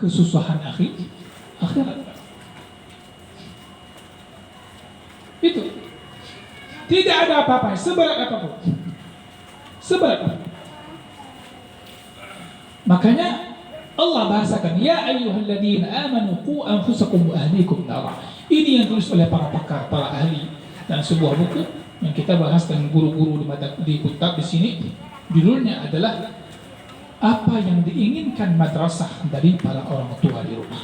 kesusahan akhirat. Itu tidak ada apa-apa seberat apapun. Makanya Allah bahasakan ya ayyuhalladzina amanu qu anfusakum wa ahlikum nara. Ini yang tulis oleh para pakar, para ahli, dan sebuah buku yang kita bahas dengan guru-guru di kitab di sini. Judulnya adalah apa yang diinginkan madrasah dari para orang tua di rumah.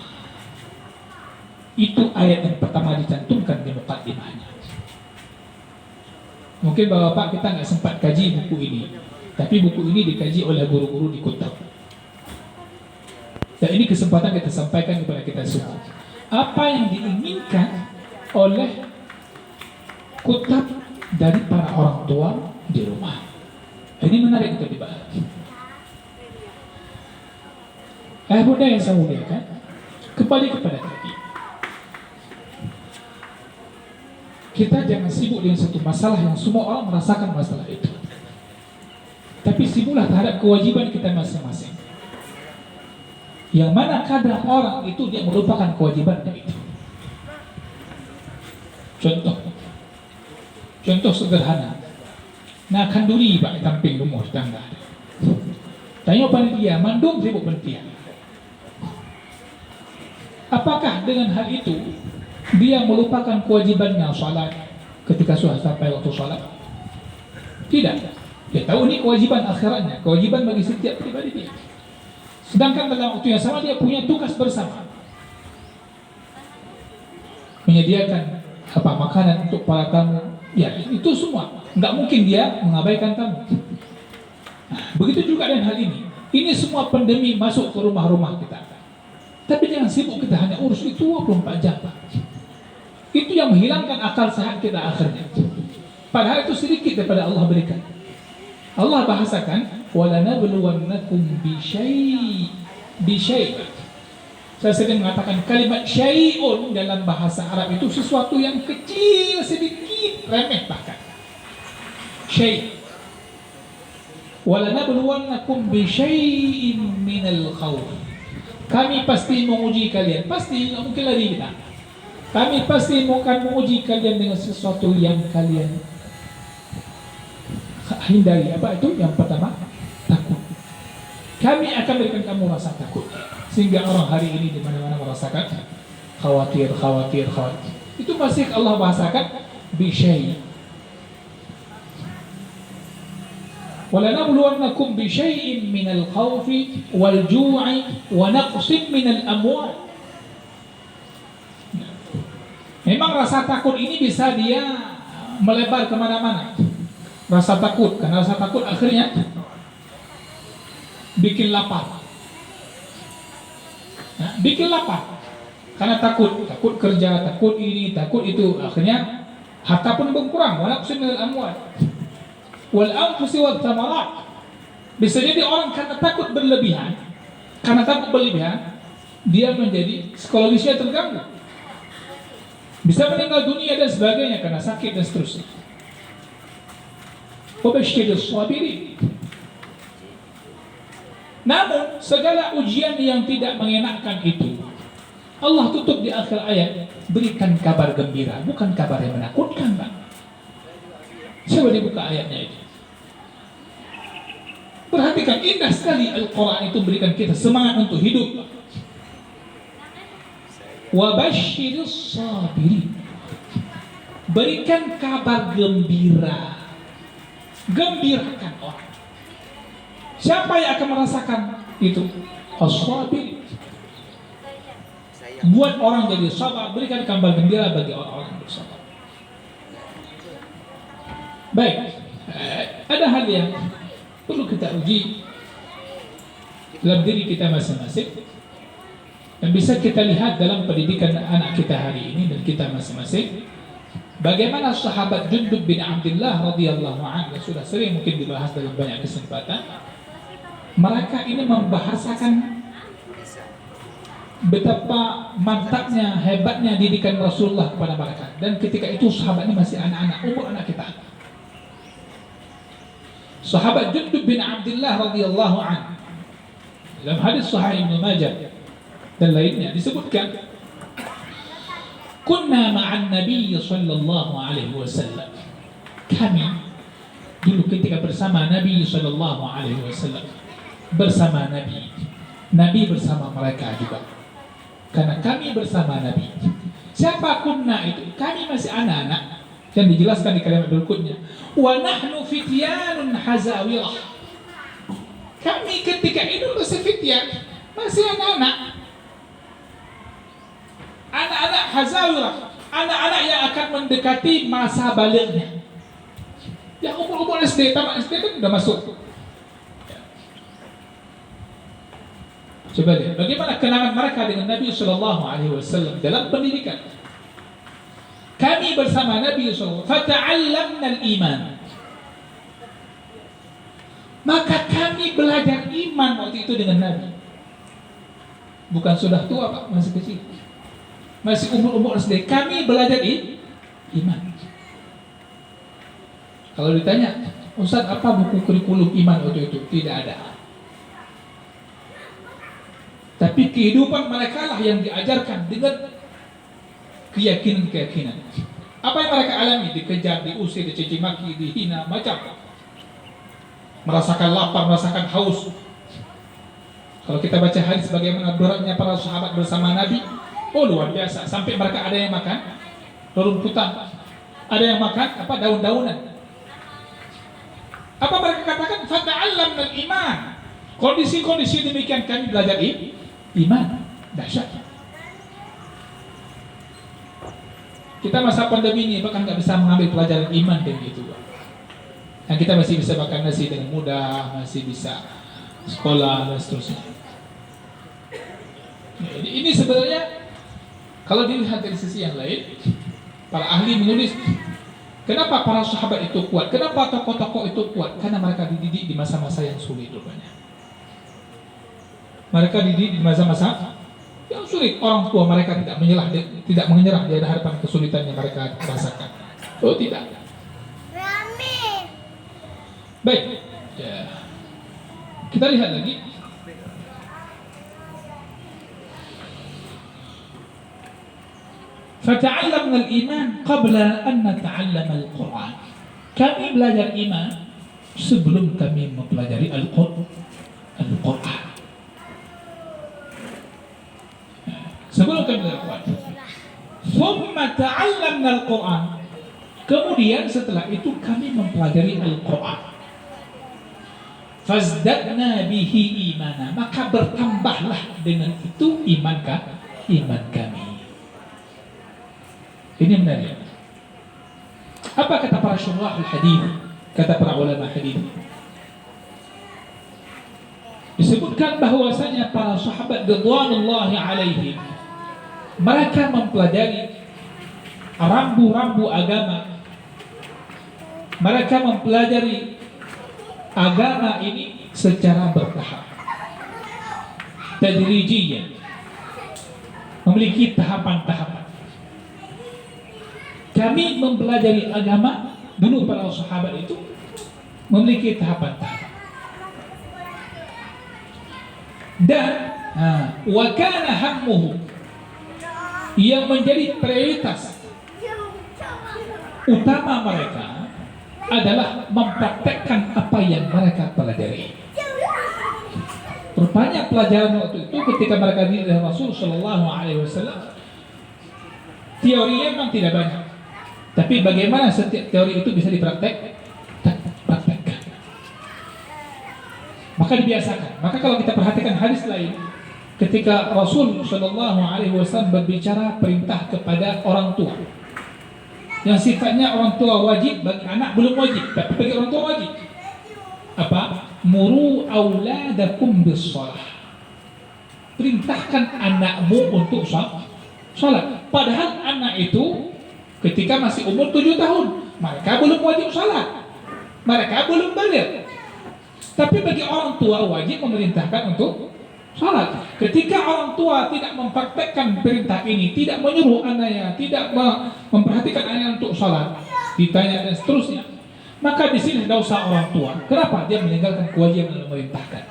Itu ayat yang pertama dicantumkan di muqaddimahnya. Mungkin bapak kita nggak sempat kaji buku ini, tapi buku ini dikaji oleh guru-guru di kitab. Dan ini kesempatan kita sampaikan kepada kita semua. Apa yang diinginkan oleh kitab dari para orang tua di rumah. Ini menarik untuk dibahas. Bunda yang saya muliakan, kembali kepada tadi. Kita jangan sibuk dengan satu masalah yang semua orang merasakan masalah itu. Tapi sibuklah terhadap kewajiban kita masing-masing. Yang mana kadang orang itu dia melupakan kewajibannya itu. Contoh sederhana. Nah kanduri pak tamping rumah tangga. Tanya panitia, mandung sibuk panitia. Apakah dengan hal itu dia melupakan kewajibannya salat ketika sudah sampai waktu salat? Tidak. Dia tahu ini kewajiban akhiratnya, kewajiban bagi setiap pribadi dia. Sedangkan dalam waktu yang sama dia punya tugas bersama, menyediakan makanan untuk para tamu. Ya itu semua. Nggak mungkin dia mengabaikan tamu. Nah, begitu juga dengan hal ini. Ini semua pandemi masuk ke rumah-rumah kita. Tapi jangan sibuk kita hanya urus itu 24 jam. Itu yang menghilangkan akal sehat kita akhirnya. Padahal itu sedikit daripada Allah berikan. Allah bahasakan walanabluwannakum bisyai'. Saya sering mengatakan kalimat syai'un dalam bahasa Arab itu sesuatu yang kecil, sedikit, remeh bahkan. Syai'. Walanabluwannakum bisyai'in minal khawf. Kami pasti menguji kalian, pasti nggak mungkin lari kita. Kami pasti akan menguji kalian dengan sesuatu yang kalian hindari. Apa itu? Yang pertama, takut. Kami akan berikan kamu rasa takut, sehingga orang hari ini di mana-mana merasakan khawatir. Itu masih Allah bahasakan bisyai'. وَلَنَبْلُوَنَّكُمْ بِشَيْءٍ مِنَ الْخَوْفِ وَالْجُوعِ وَنَقْصٍ مِنَ الْأَمْوَالِ. Memang rasa takut ini bisa dia melebar kemana-mana. Rasa takut, karena rasa takut akhirnya bikin lapar. Nah, bikin lapar karena takut kerja, takut ini, takut itu, akhirnya harta pun berkurang. وَنَقْصٍ مِنَ الْأَمْوَالِ wal-anfusi wat-thamarat. Bisa jadi orang karena takut berlebihan, dia menjadi psikologisnya terganggu, bisa meninggal dunia dan sebagainya karena sakit dan seterusnya. Wabashshirus sabirin. Namun segala ujian yang tidak mengenakkan itu Allah tutup di akhir ayat, berikan kabar gembira, bukan kabar yang menakutkan, Pak. Coba dibuka ayatnya itu. Perhatikan, indah sekali Al-Quran itu berikan kita semangat untuk hidup. Wabashshirus sabirin. Berikan kabar gembira. Gembirakan orang. Siapa yang akan merasakan itu? As-sabir. Buat orang jadi sabar, berikan kabar gembira bagi orang-orang yang bersabar. Baik, ada hal yang perlu kita uji dalam diri kita masing-masing dan bisa kita lihat dalam pendidikan anak kita hari ini dan kita masing-masing. Bagaimana sahabat Jundub bin Abdullah radhiyallahu anhu, sudah sering mungkin dibahas dalam banyak kesempatan. Mereka ini membahasakan betapa mantapnya, hebatnya didikan Rasulullah kepada mereka. Dan ketika itu sahabat ini masih anak-anak, umur anak kita. Sahabat Jundub bin Abdullah radhiyallahu anhu dalam hadis Sahih Ibnu Majah, dan lainnya disebutkan kunna ma'an Nabi sallallahu alaihi wasallam, kami dulu ketika bersama Nabi sallallahu alaihi wasallam, bersama Nabi bersama mereka juga, karena kami bersama Nabi. Siapa kunna itu? Kami masih anak-anak, yang dijelaskan di kalimat berikutnya, wa nahnu fityanun hazawirah, kami ketika itu masih fityan, masih anak-anak hazawirah, anak-anak yang akan mendekati masa balignya. Yang umur SD, tamat SD kan sudah masuk. Coba lihat bagaimana kenangan mereka dengan Nabi sallallahu alaihi wasallam dalam pendidikan. Kami bersama Nabi sallallahu alaihi wasallam fata'allamna al-iman. Maka kami belajar iman waktu itu dengan Nabi. Bukan sudah tua Pak, masih kecil. Masih umur SD, kami belajar iman. Kalau ditanya, Ustaz apa buku kurikulum iman waktu itu? Tidak ada. Tapi kehidupan mereka lah yang diajarkan dengan keyakinan-keyakinan. Apa yang mereka alami? Dikejar, diusir, dicaci maki, dihina, macam. Merasakan lapar, merasakan haus. Kalau kita baca hadis bagaimana beratnya para sahabat bersama Nabi, oh luar biasa. Sampai mereka ada yang makan rerumputan, ada yang makan daun-daunan. Apa mereka katakan? Fata'allamna al-iman. Kondisi-kondisi demikian kami belajar iman. Dahsyat. Kita masa pandemi ini bahkan nggak bisa mengambil pelajaran iman dan gitu. Yang kita masih bisa makan nasi dengan mudah, masih bisa sekolah dan seterusnya. Jadi ini sebenarnya kalau dilihat dari sisi yang lain, para ahli menulis kenapa para sahabat itu kuat, kenapa tokoh-tokoh itu kuat, karena mereka dididik di masa-masa yang sulit rupanya. Mereka dididik di masa-masa yang sulit. Orang tua mereka tidak menyerah di hadapan kesulitan yang mereka rasakan. Oh tidak. Baik, ya. Kita lihat lagi. Fata'allamna al-iman qabla an nata'allama al-Qur'an. Kami belajar iman sebelum kami mempelajari Al-Qur'an. Sebelum kami belajar Al-Qur'an. Thumma ta'allamna al-Qur'an. Kemudian setelah itu kami mempelajari Al-Qur'an. Fazdadna bihi imana, maka bertambahlah dengan itu iman kami. Ini menarik. Apa kata para syurah al-hadith, kata para ulama hadith? Disebutkan bahwasanya para sahabat radhiyallahu alaihim mereka mempelajari rambu-rambu agama. Mereka mempelajari agama ini secara bertahap, tadrijiyah, memiliki tahapan-tahapan. Kami mempelajari agama dulu, para sahabat itu memiliki tahapan-tahapan. Dan wa kana hammuhu, yang menjadi prioritas utama mereka adalah mempraktekkan apa yang mereka pelajari. Rupanya pelajaran waktu itu ketika mereka di Rasul Shallallahu Alaihi Wasallam, teorinya memang tidak banyak, tapi bagaimana setiap teori itu bisa dipraktekkan. Maka dibiasakan. Maka kalau kita perhatikan hadis lain, ketika Rasul Shallallahu Alaihi Wasallam berbicara perintah kepada orang tua, yang sifatnya orang tua wajib, bagi anak belum wajib, tapi bagi orang tua wajib. Apa? Muru auladakum bis-shalah. Perintahkan anakmu untuk salat. Padahal anak itu ketika masih umur 7 tahun, mereka belum wajib salat. Mereka belum baligh. Tapi bagi orang tua wajib memerintahkan untuk salat. Ketika orang tua tidak mempraktekkan perintah ini, tidak menyuruh anaknya, tidak memperhatikan anaknya untuk salat, ditanya dan seterusnya, maka di sini dosa orang tua. Kenapa dia meninggalkan kewajiban memerintahkan?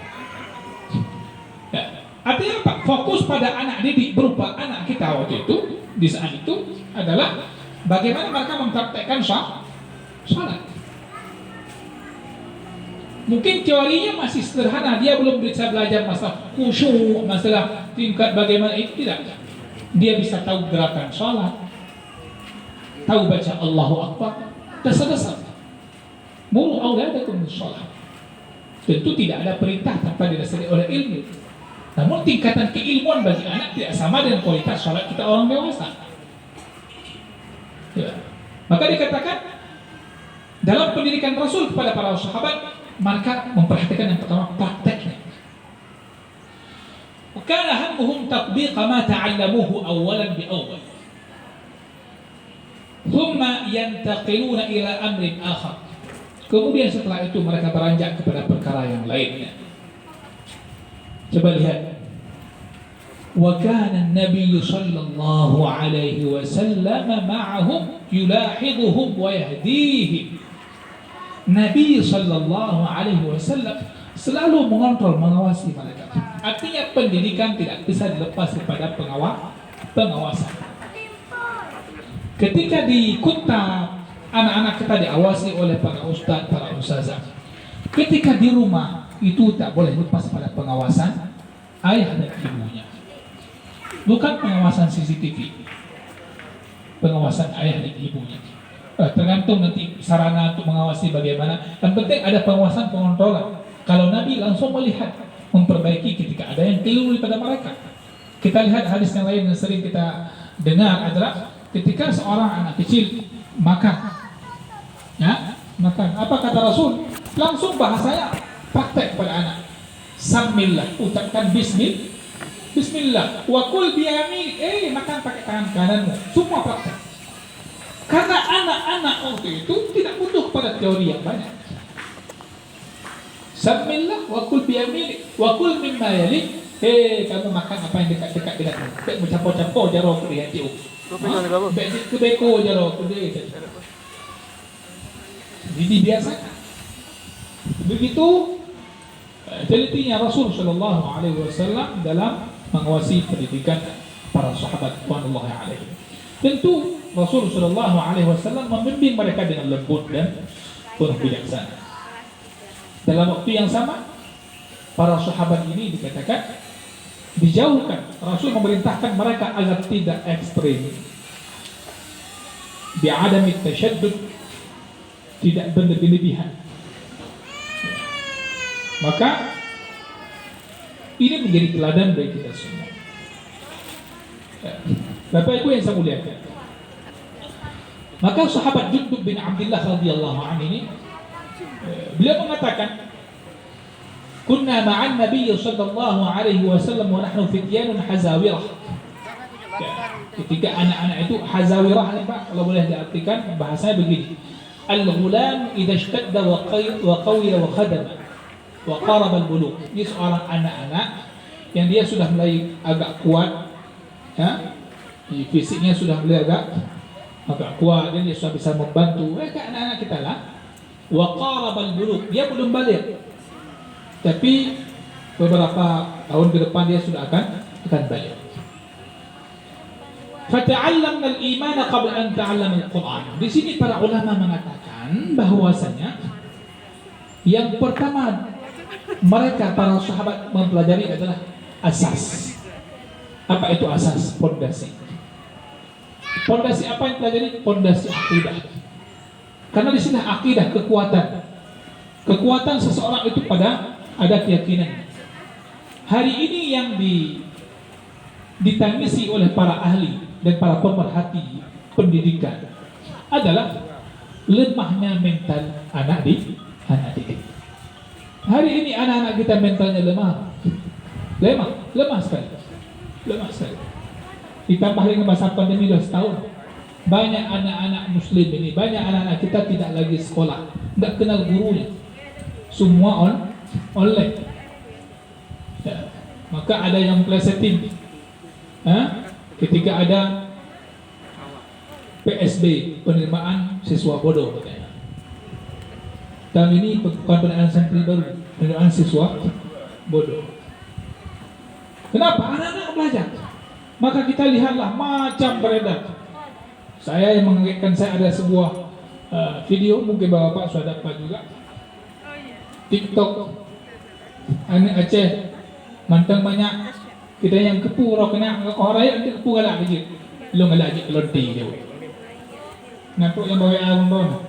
Ya. Artinya apa? Fokus pada anak didik berupa anak kita waktu itu, di saat itu adalah bagaimana mereka mempraktekkan sholat. Mungkin teorinya masih sederhana, dia belum bisa belajar masalah khusyuk, masalah tingkat bagaimana itu, tidak. Dia bisa tahu gerakan sholat, tahu baca Allahu Akbar, dasar-dasar. Muru auladakum bis-shalah. Tentu tidak ada perintah tanpa didasari oleh ilmu. Namun tingkatan keilmuan bagi anak tidak sama dengan kualitas sholat kita orang dewasa. Ya. Maka dikatakan dalam pendidikan Rasul kepada para sahabat, mereka memperhatikan yang pertama prakteknya. Kana hammuhum tatbiq ma ta'allamuhu awwalan bi awwal. Thumma yantaqiluna ila amrin akhar. Kemudian setelah itu mereka beranjak kepada perkara yang lainnya. Coba lihat. Wa kana an-nabiy sallallahu alaihi wasallam ma'ahum yulahidhuhum wa yahdihim. Nabi sallallahu alaihi wasallam selalu mengontrol, mengawasi mereka. Artinya pendidikan tidak bisa dilepas daripada pengawasan. Ketika di kota, anak-anak kita diawasi oleh para ustaz, para ustazah. Ketika di rumah, itu tak boleh lepas pada pengawasan ayah dan ibunya. Bukan pengawasan CCTV, pengawasan ayah dan ibunya. Tergantung nanti sarana untuk mengawasi bagaimana. Yang penting ada pengawasan, pengontrolan. Kalau Nabi langsung melihat, memperbaiki ketika ada yang keliru daripada mereka. Kita lihat hadis yang lain yang sering kita dengar adalah ketika seorang anak kecil makan, ya, makan. Apa kata Rasul? Langsung bahasanya praktek pada anak. Samillah, ucapkan Bismillah. Wa kul biyamin, makan pakai tangan kananmu. Semua praktek. Karena anak-anak waktu itu tidak butuh pada teori yang banyak. Samillah wa kul biyamin wa kul mimma yali. Kamu makan apa yang dekat-dekat denganmu. Bek mencampur-campur jaro ke dia tiu. Bek ke beko jaro ke dia. Jadi biasa. Begitu telitinya Rasul sallallahu alaihi wasallam dalam mengawasi pendidikan para sahabat radhiyallahu alaihim. Tentu Rasul sallallahu alaihi wasallam membimbing mereka dengan lembut dan penuh bijaksana. Dalam waktu yang sama, para sahabat ini dikatakan dijauhkan. Rasul memerintahkan mereka agar tidak ekstrem, bi'adami tashaddud, tidak berlebihan. Maka ini menjadi teladan bagi kita semua. Bapak Ibu yang saya muliakan, maka sahabat Jundub bin Abdullah radhiyallahu anhu ini, beliau mengatakan, kunna ma'an Nabi sallallahu alaihi wasallam wa nahnu fityanun hazawirah. Ketika anak-anak itu hazawirah, Pak, kalau boleh diartikan bahasanya begini: al-ghulam idza ishtadda wa qawiya wa khadama wa qaraba al-bulugh. Ini seorang anak-anak yang dia sudah mulai agak kuat, ya, fisiknya sudah mulai agak kuat, dan dia sudah bisa membantu. Kayak anak-anak kita lah. Wa qaraba al-bulugh, dia belum balik, tapi beberapa tahun ke depan dia sudah akan balik. Fata'allamna al-iman qabla an ta'allamna al-Qur'an. Di sini para ulama mengatakan bahwasanya yang pertama mereka para sahabat mempelajari adalah asas. Apa itu asas? Pondasi. Pondasi apa yang pelajari? Pondasi akidah. Karena di sini akidah, kekuatan seseorang itu pada ada keyakinan. Hari ini yang ditangisi oleh para ahli dan para pemerhati pendidikan adalah lemahnya mental anak didik. Hari ini anak-anak kita mentalnya lemah sekali. Ditambah dengan masa pandemi sudah setahun, banyak anak-anak muslim ini, banyak anak-anak kita tidak lagi sekolah, tidak kenal gurunya, semua online. Ya. Maka ada yang plesetin, ketika ada PSB, penerimaan siswa bodoh katanya. Tahun ini bukan penerimaan santri baru, penerimaan siswa bodoh. Kenapa? Anak-anak belajar. Maka kita lihatlah macam beredar. Saya yang mengagetkan, saya ada sebuah video, mungkin Bapak sudah dapat juga. TikTok, anak Aceh, mantang banyak. Kita yang kepu, orang kena orang yang kepu galak aja. Belum galak aja kelonti dia. Nampak yang bawa abang-abang.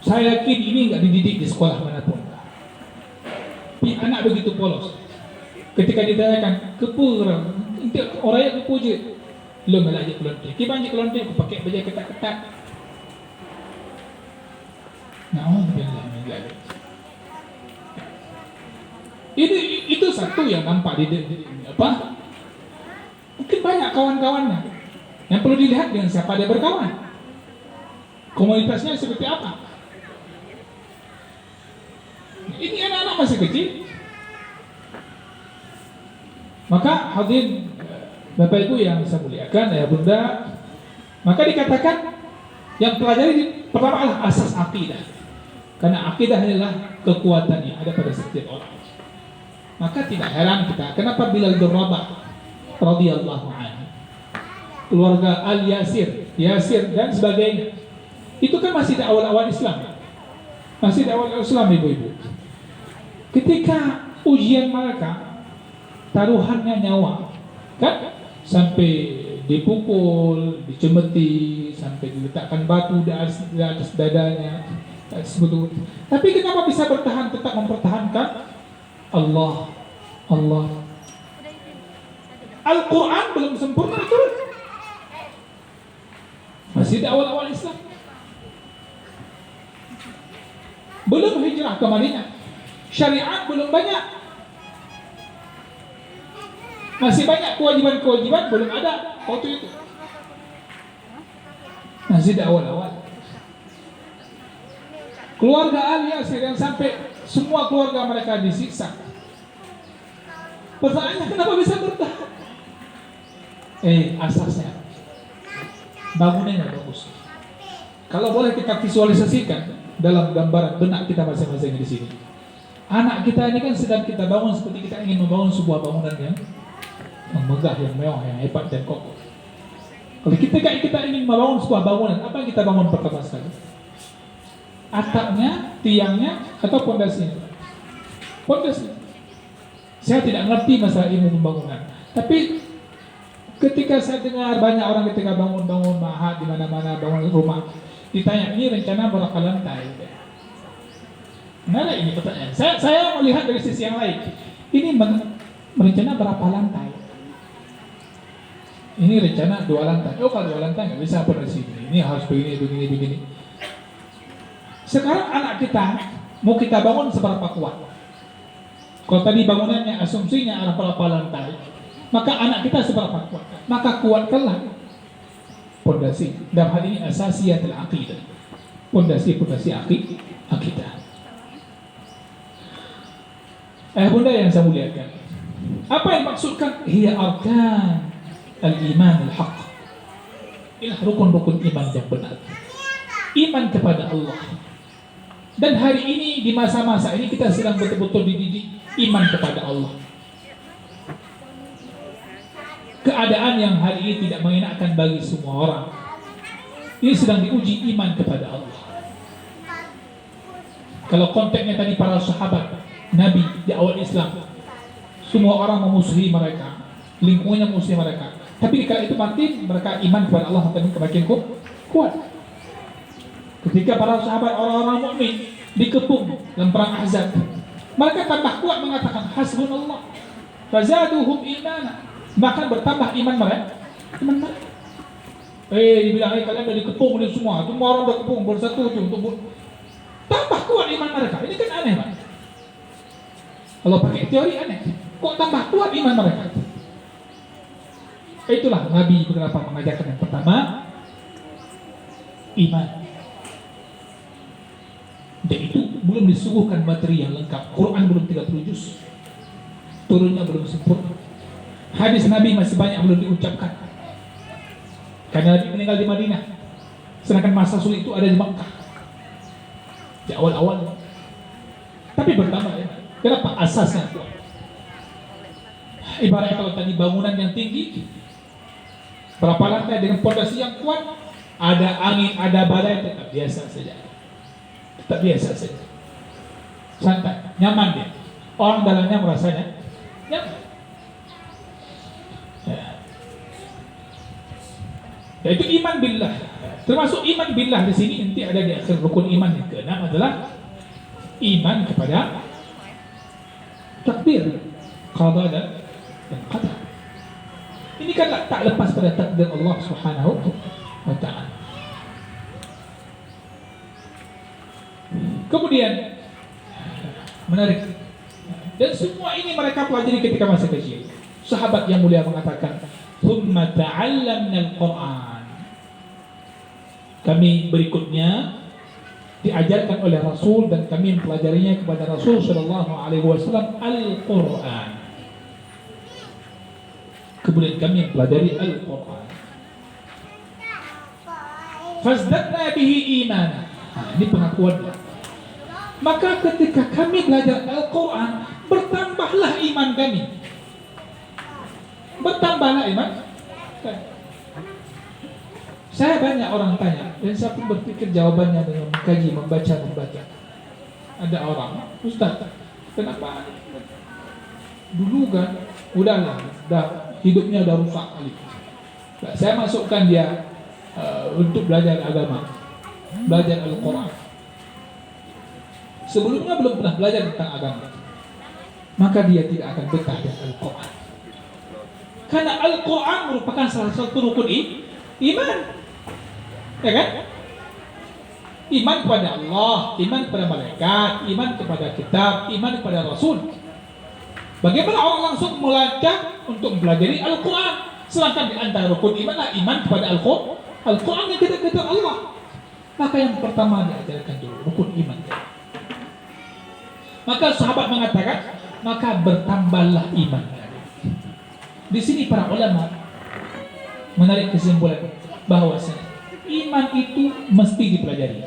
Saya yakin ini enggak dididik di sekolah manapun. Tapi anak begitu polos. Ketika ditanyakan kepu orang yang kepu je. Belum galak aja kelonti. Kita banyak kelonti, aku pakai baju ketat-ketat. Na'udzubillah min dzalik. Itu satu yang nampak di apa? Mungkin banyak kawan-kawannya. Yang perlu dilihat dengan siapa dia berkawan. Komunitasnya seperti apa? Ini anak-anak masih kecil. Maka hadirin Bapak Ibu yang saya muliakan, ayah bunda, maka dikatakan yang pelajari pertama adalah asas akidah. Karena akidah adalah kekuatan yang ada pada setiap orang. Maka tidak heran kita, kenapa Bilal bin Rabah radhiyallahu anhu, keluarga Al-Yasir, Yasir dan sebagainya, itu kan masih di awal-awal Islam. Masih di awal Islam, ibu-ibu. Ketika ujian mereka, taruhannya nyawa, kan? Sampai dipukul, dicemeti, sampai diletakkan batu di atas dadanya. Sebetulnya. Tapi kenapa bisa bertahan, tetap mempertahankan? Allah. Al-Quran belum sempurna turun. Masih di awal-awal Islam. Belum hijrah ke Madinah. Syariat belum banyak. Masih banyak kewajiban-kewajiban belum ada waktu itu. Masih di awal-awal. Keluarga Al-Yasir yang sampai semua keluarga mereka disiksa. Pertanyaannya kenapa bisa bertahan? Asasnya bangunannya bagus. Kalau boleh kita visualisasikan dalam gambaran benak kita masing-masing di sini. Anak kita ini kan sedang kita bangun seperti kita ingin membangun sebuah bangunan yang megah, yang mewah, yang hebat dan kokoh. Kalau kita ingin membangun sebuah bangunan, apa yang kita bangun pertama sekali? Atapnya, tiangnya, atau pondasinya? Pondasi. Saya tidak ngerti masalah ilmu pembangunan, tapi ketika saya dengar banyak orang ketika bangun mahat di mana-mana, bangun rumah, ditanya ini rencana berapa lantai? Mana ini pertanyaan? Saya melihat dari sisi yang lain. Ini merencana berapa lantai? Ini rencana 2 lantai. Oh, kalau 2 lantai nggak bisa pondasi ini. Ini harus begini. Sekarang anak kita mau kita bangun seberapa kuat? Kalau tadi bangunannya asumsinya ada berapa lantai, maka anak kita seberapa kuat? Maka kuatkanlah pondasi. Dalam hal ini asasiyatul aqidah. Pondasi akidah. Bunda yang saya muliakan, apa yang maksudkan hiya arkan al-iman al-haq? Inilah rukun-rukun iman yang benar. Iman kepada Allah. Dan hari ini di masa-masa ini kita sedang betul-betul dididik iman kepada Allah. Keadaan yang hari ini tidak mengenakan bagi semua orang. Ini sedang diuji iman kepada Allah. Kalau konteksnya tadi para sahabat Nabi di awal Islam, semua orang memusuhi mereka, lingkungannya memusuhi mereka. Tapi ketika itu mati, mereka iman kepada Allah makin kuat. Ketika para sahabat orang-orang mukmin dikepung dalam perang Ahzab, mereka tambah kuat mengatakan hasbunallah, fazaduhum imana, bahkan bertambah iman mereka. Dibilang kalian udah dikepung ini semua orang udah kepung bersatu untuk tambah kuat iman mereka. Ini kan aneh, Pak. Kalau pakai teori aneh, kok tambah kuat iman mereka? Itulah Nabi beberapa mengajarkan yang pertama, iman. Dan itu belum disuguhkan materi yang lengkap. Quran belum 30 juz, turunnya belum sempurna. Hadis Nabi masih banyak belum diucapkan, karena Nabi meninggal di Madinah, sedangkan masa sulit itu ada di Makkah di awal-awal. Tapi bertambah ya. Kenapa? Asasnya kuat. Ibarat kalau tadi bangunan yang tinggi, berapa lantai dengan fondasi yang kuat, ada angin, ada badai, tetap biasa saja. Tetap biasa saja. Santai, nyaman dia. Orang dalamnya merasanya nyaman. Yaitu iman billah. Termasuk iman billah di sini nanti ada di akhir rukun iman yang keenam adalah iman kepada takdir, qada dan qadar. Ini kan tak lepas pada takdir Allah Subhanahu wa taala. Kemudian menarik, dan semua ini mereka pelajari ketika masih kecil. Sahabat yang mulia mengatakan, "Tsumma ta'allamna al-Qur'an." Kami berikutnya diajarkan oleh Rasul dan kami mempelajarinya kepada Rasul sallallahu alaihi wasallam Al-Qur'an. Kemudian kami mempelajari Al-Qur'an. Fazdadna bihi iman. Ini pengakuannya. Maka ketika kami belajar Al-Quran, bertambahlah iman kami. Bertambahlah iman. Saya banyak orang tanya, dan saya pun berpikir jawabannya dengan mengkaji, membaca. Ada orang, Ustaz, kenapa dulu kan, udahlah, hidupnya udah rusak kali. Saya masukkan dia untuk belajar agama, belajar Al-Quran. Sebelumnya belum pernah belajar tentang agama, maka dia tidak akan betah dengan Al-Quran. Karena Al-Quran merupakan salah satu rukun iman, ya kan? Iman kepada Allah, iman kepada malaikat, iman kepada kitab, iman kepada Rasul. Bagaimana orang langsung melacak untuk mempelajari Al-Quran? Sedangkan di antara rukun imanlah iman kepada Al-Quran yang kita Allah. Maka yang pertama diajarkan dulu rukun iman. Maka sahabat mengatakan, maka bertambahlah iman. Di sini para ulama menarik kesimpulan bahwa iman itu mesti dipelajari.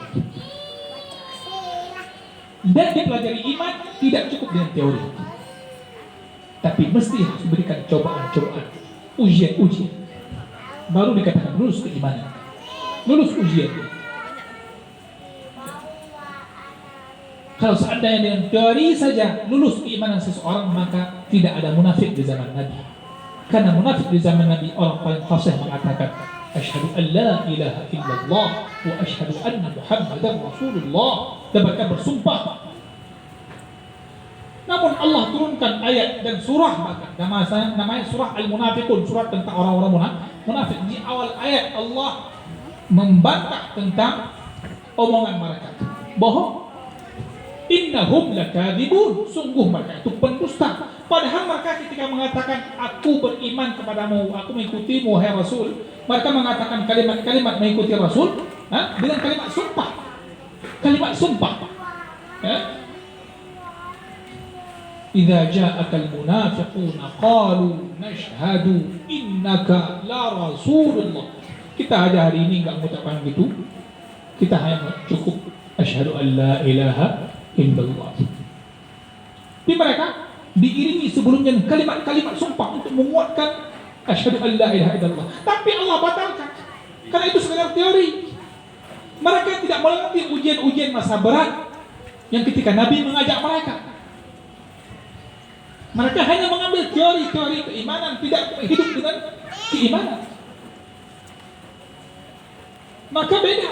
Dan dipelajari iman tidak cukup dengan teori, tapi mesti harus diberikan cobaan-cobaan, ujian-ujian, baru dikatakan lulus keimanan, lulus ujian. Kalau seandainya dengan teori saja lulus keimanan seseorang, maka tidak ada munafik di zaman Nabi. Karena munafik di zaman Nabi, orang paling fasih mengatakan, "Asyhadu an la ilaha illallah wa asyhadu anna Muhammadar Rasulullah." Dan mereka bersumpah. Namun Allah turunkan ayat dan surah, maka namanya surah Al-Munafiqun, surat tentang orang-orang munafik. Di awal ayat Allah membantah tentang omongan mereka, bohong. Innahum lakadzibun, sungguh mereka itu pendusta. Padahal mereka ketika mengatakan aku beriman kepadamu, aku mengikutimu wahai Rasul, mereka mengatakan kalimat-kalimat mengikuti Rasul dengan kalimat sumpah. Kalimat sumpah. Idza ja'akal munafiquna qalu nashhadu innaka la rasulullah. Kita aja hari ini enggak mengucapkan gitu. Kita hanya cukup asyhadu an la ilaha illallah. Di mereka diiringi sebelumnya kalimat-kalimat sumpah untuk menguatkan asyhadu an la ilaha illallah. Tapi Allah batalkan karena itu sekedar teori. Mereka tidak melewati ujian-ujian masa berat yang ketika Nabi mengajak mereka. Mereka hanya mengambil teori-teori keimanan, tidak hidup dengan keimanan. Maka beda.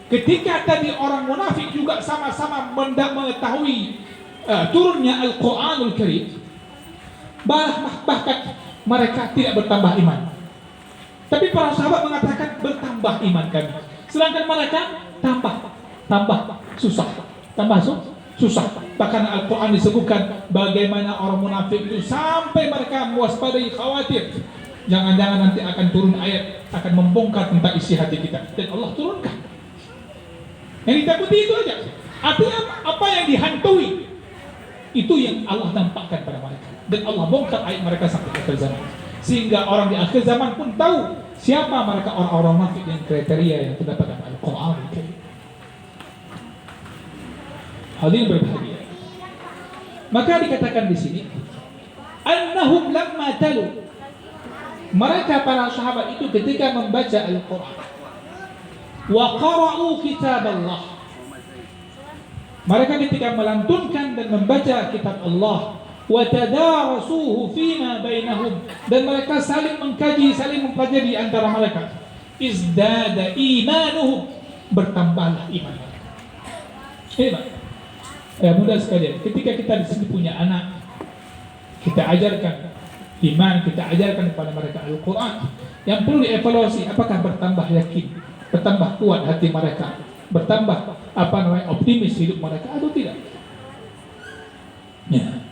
Ketika tadi orang munafik juga sama-sama mengetahui turunnya Al-Quranul Karim, bahkan mereka tidak bertambah iman. Tapi para sahabat mengatakan bertambah iman kami. Sedangkan mereka tambah susah. Bahkan Al-Quran disebutkan bagaimana orang munafik itu sampai mereka mewaspadai, khawatir jangan-jangan nanti akan turun ayat akan membongkar tentang isi hati kita, dan Allah turunkan. Yang ditakuti itu aja. Artinya apa yang dihantui itu yang Allah nampakkan pada mereka, dan Allah bongkar ayat mereka sampai akhir zaman, sehingga orang di akhir zaman pun tahu siapa mereka orang-orang munafik yang kriteria yang terdapat dalam Al-Quran. Hadirin berbahagia. Maka dikatakan di sini, annahum lamma talu, mereka para sahabat itu ketika membaca Al-Quran, wa qara'u kitab Allah, mereka ketika melantunkan dan membaca kitab Allah, wa tadarasuhu fima bainahum, dan mereka saling mengkaji, saling mempelajari antara mereka, izdada imanuhum, bertambahlah iman mereka. Ya mudah sekalian, ketika kita di sini punya anak, kita ajarkan iman, kita ajarkan kepada mereka Al-Quran, yang perlu dievaluasi apakah bertambah yakin, bertambah kuat hati mereka, bertambah optimis hidup mereka atau tidak. Ya.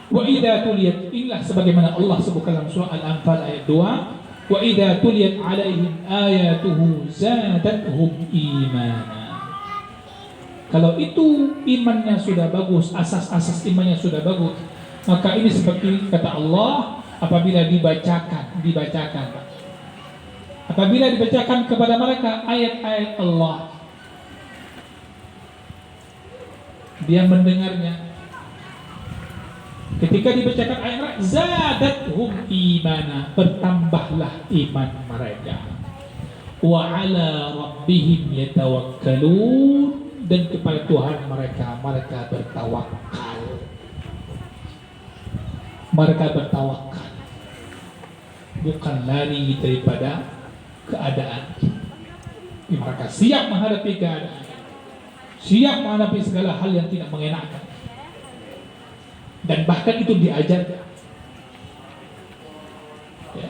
Wa idza tuliyat, inilah sebagaimana Allah sebutkan dalam surah Al-Anfal ayat 2, wa idza tuliyat alaihim ayatuhu zadatuhum imana. Kalau itu imannya sudah bagus, asas-asas imannya sudah bagus, maka ini seperti kata Allah, apabila dibacakan, apabila dibacakan kepada mereka ayat-ayat Allah, dia mendengarnya. Ketika dibacakan ayat, zadathum imana, bertambahlah iman mereka. Wa ala rabbihim yatawakkalun, dan kepada Tuhan mereka bertawakal. Mereka bertawakal, bukan lari daripada keadaan. Mereka siap menghadapi keadaan, siap menghadapi segala hal yang tidak mengenakan, dan bahkan itu diajarkan. Ya.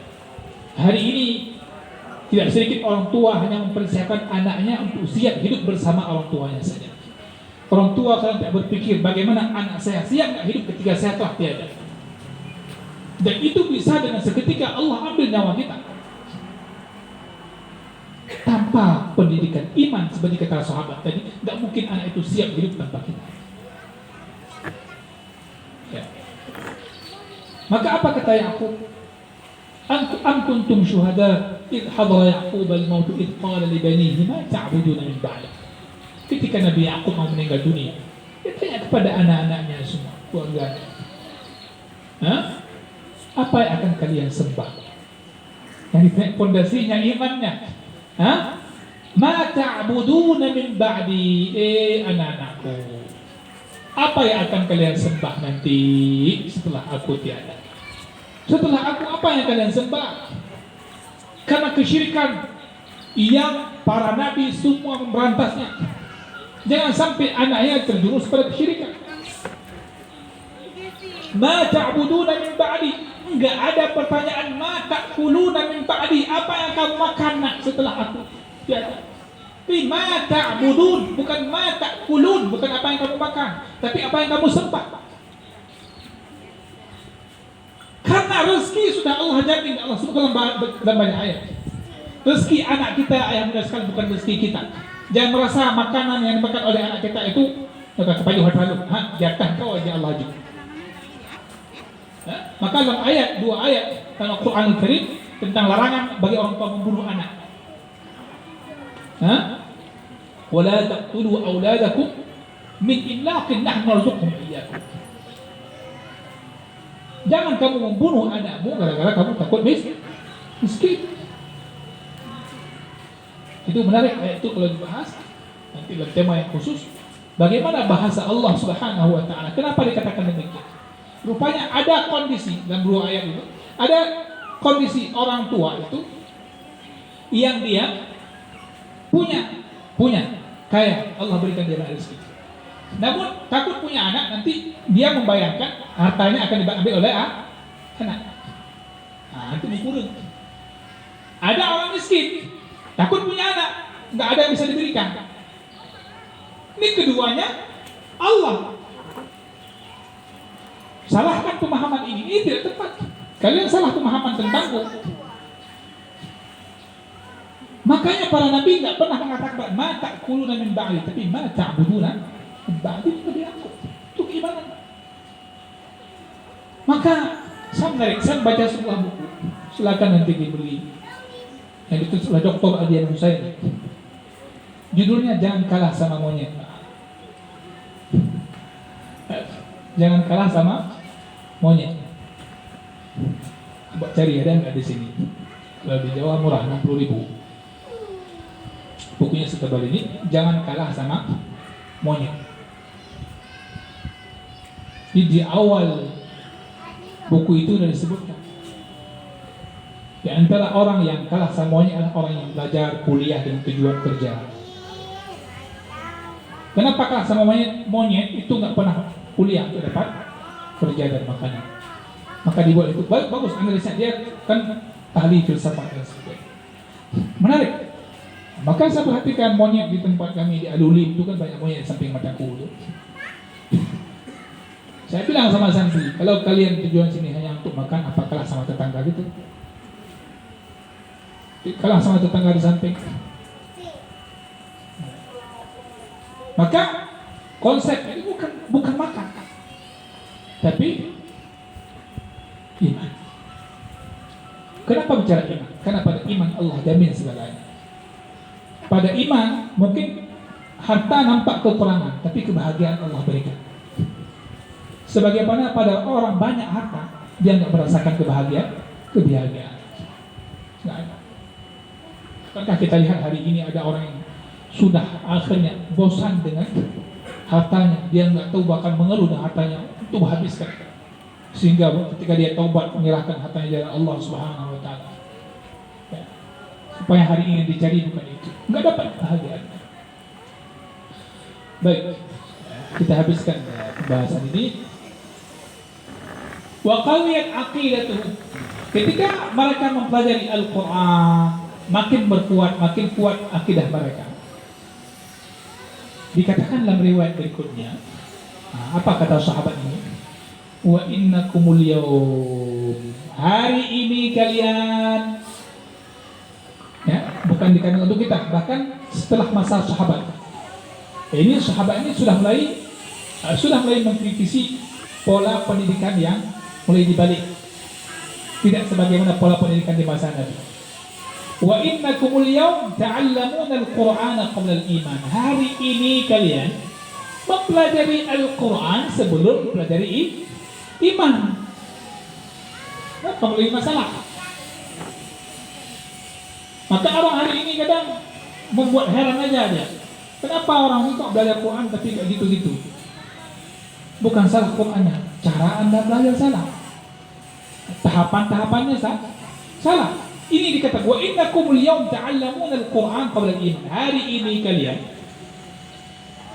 Hari ini tidak sedikit orang tua hanya mempersiapkan anaknya untuk siap hidup bersama orang tuanya saja. Orang tua kadang tidak berpikir bagaimana anak saya siap tidak hidup ketika saya telah tiada. Dan itu bisa dengan seketika Allah ambil nyawa kita. Tanpa pendidikan iman seperti kata sahabat tadi, tidak mungkin anak itu siap hidup tanpa kita. Ya. Maka apa kata Yaqub? Am kuntum syuhada id hadara Yaqub al-maut id qala li banihi ma ta'buduna min ba'di. Ketika Nabi Yaqub mau meninggal dunia, dia tanya kepada anak-anaknya semua, keluarganya, apa yang akan kalian sembah? Yang ditanya fondasinya imannya. Ma ta'buduna min ba'di, anak-anakku, apa yang akan kalian sembah nanti setelah aku tiada? Setelah aku apa yang kalian sembah? Karena kesyirikan yang para nabi semua memberantasnya. Jangan sampai anaknya terjerumus pada kesyirikan. Ma ta'buduna min ba'di, enggak ada pertanyaan ma ta'kuluna min ba'di, apa yang kamu makan nak setelah aku tiada. Tapi ma ta'budun, bukan ma ta'kulun, bukan apa yang kamu makan, tapi apa yang kamu sembah. Karena rezeki sudah Allah jamin, Allah sebutkan dalam banyak ayat. Rezeki anak kita, ayah muda sekali, bukan rezeki kita. Jangan merasa makanan yang dimakan oleh anak kita itu kepada halu, jatah kau aja Allah juga. Maka dalam ayat, dua ayat dalam Al-Quran Al-Karim tentang larangan bagi orang tua membunuh anak. Wala taqtulu auladakum min imlaqin nahnu narzuquhum iyyakum. Jangan kamu membunuh anakmu gara-gara kamu takut miskin. Itu menarik ayat itu kalau dibahas nanti dalam tema yang khusus. Bagaimana bahasa Allah Subhanahu wa taala? Kenapa dikatakan demikian? Rupanya ada kondisi dalam dua ayat itu, ada kondisi orang tua itu yang dia punya kaya, Allah berikan dia rezeki. Namun takut punya anak, nanti dia membayangkan hartanya akan diambil oleh anak. Itu dikurung. Ada orang miskin, takut punya anak, nggak ada yang bisa diberikan. Ini keduanya Allah. Salahkan pemahaman ini tidak tepat. Kalian salah pemahaman tentangku. Makanya para nabi nggak pernah mengatakan ma ta'kuluna min ba'di, tapi ma ta'buduna min ba'di, itu aku. Itu gimana? Maka saya baca sebuah buku, silakan nanti dibeli, yang ditulis oleh Dr. Adian Husaini. Judulnya Jangan Kalah Sama Monyet. jangan kalah sama monyet. Coba cari, ada nggak di sini? Kalau di Jawa murah, 60.000. Bukunya setebal ini, jangan kalah sama monyet. Di awal buku itu sudah disebutkan, di antara orang yang kalah sama monyet adalah orang yang belajar kuliah dengan tujuan kerja. Kenapa kalah sama monyet? Monyet itu nggak pernah kuliah untuk dapat kerja dan makanan. Maka dibuat itu bagus analisnya, dia kan ahli filsafat dan sebagainya. Menarik. Maka saya perhatikan monyet di tempat kami di Alulim itu kan banyak monyet di samping mataku itu. Saya bilang sama santri, kalau kalian tujuan sini hanya untuk makan, apa kalah sama tetangga gitu? Kalah sama tetangga di samping. Maka konsep ini bukan makan, tapi iman. Kenapa bicara iman? Karena pada iman Allah jamin segalanya. Pada iman mungkin harta nampak kekurangan, tapi kebahagiaan Allah berikan. Sebagaimana pada orang banyak harta, dia nggak merasakan kebahagiaan. Nggak ada. Karena kita lihat hari ini ada orang yang sudah akhirnya bosan dengan hartanya, dia nggak tahu, bahkan mengeluh dengan hartanya untuk habiskan. Sehingga ketika dia taubat menyerahkan hartanya jalan Allah Subhanahu Wa Taala, ya, supaya hari ini dicari bukan itu, nggak dapat kebahagiaan. Baik, kita habiskan pembahasan ini. Wa qawiyat aqidatuh. Ketika mereka mempelajari Al-Quran, makin kuat akidah mereka. Dikatakan dalam riwayat berikutnya, apa kata sahabat ini? Wa innakumul yawm, hari ini kalian, ya, bukan dikatakan untuk kita, bahkan setelah masa sahabat. Ini sahabat ini sudah mulai mengkritisi pola pendidikan yang mulai dibalik, tidak sebagaimana pola pendidikan di masa Nabi. Wa innakumul yawm ta'allamuna al-Qur'ana qabla al-iman. Hari ini kalian mempelajari Al-Quran sebelum mempelajari iman. Kenapa mulai masalah? Maka orang hari ini kadang membuat heran aja dia. Kenapa orang ini kok belajar Quran tapi kayak gitu-gitu? Bukan salah Qurannya, cara Anda belajar salah. Tahapan-tahapannya salah. Ini dikatakan wa innakumul yawm ta'allamuna al-Qur'an qabla al-iman. Hari ini kalian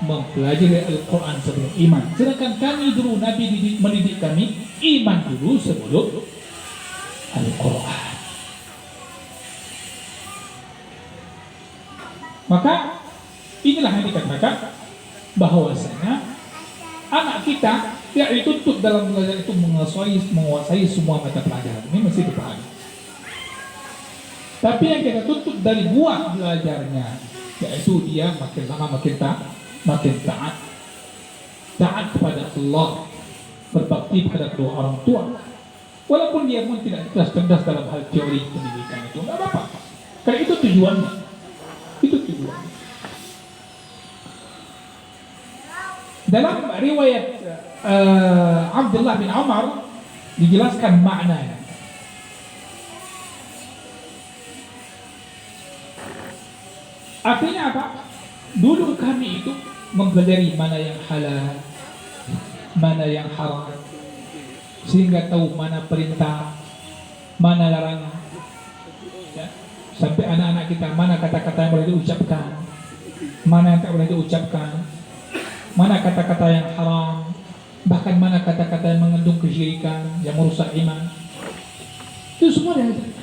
mempelajari Al-Quran sebelum iman. Sedangkan kami dulu, Nabi mendidik kami iman dulu sebelum Al-Quran. Maka inilah yang dikatakan bahwasanya anak kita tidak dituntut dalam belajar itu menguasai semua mata pelajaran. Ini mesti dipahami. Tapi yang kita tuntut dari buah belajarnya, yaitu dia makin lama makin taat kepada Allah, berbakti kepada kedua orang tua. Walaupun dia pun tidak cerdas dalam hal teori pendidikan itu, nggak apa-apa. Karena itu tujuannya. Dalam riwayat Abdullah bin Umar dijelaskan maknanya. Artinya apa? Dulu kami itu mempelajari mana yang halal, mana yang haram, sehingga tahu mana perintah, mana larangan. Ya. Sampai anak-anak kita mana kata-kata yang boleh diucapkan, mana yang tak boleh diucapkan, mana kata-kata yang haram, bahkan mana kata-kata yang mengandung kesyirikan, yang merusak iman. Itu semua diajarkan.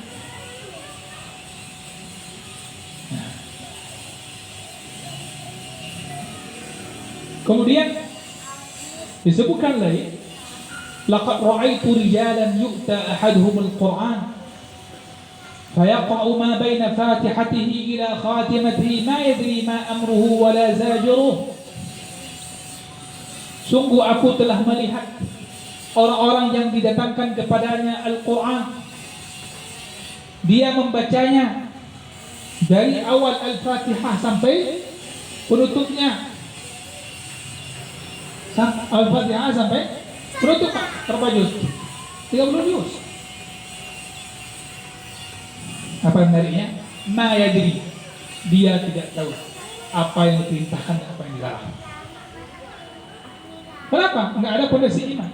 Kemudian disebutkan lagi, laqad ra'aitu rijalan yu'ta ahaduhum al-Qur'an fayaqa'u ma baina fatihatihi ila khatimatihi ma yadri ma amruhu wa la zajiruh. Sungguh aku telah melihat orang-orang yang didatangkan kepadanya Al-Quran, dia membacanya dari awal Al-Fatihah sampai penutupnya, Al-Fatihah sampai Berapa Pak? Berapa juz? 30 juz. Apa menariknya? Ma yadri. Dia tidak tahu apa yang diperintahkan dan apa yang dilarang. Kenapa? Enggak ada pondasi iman.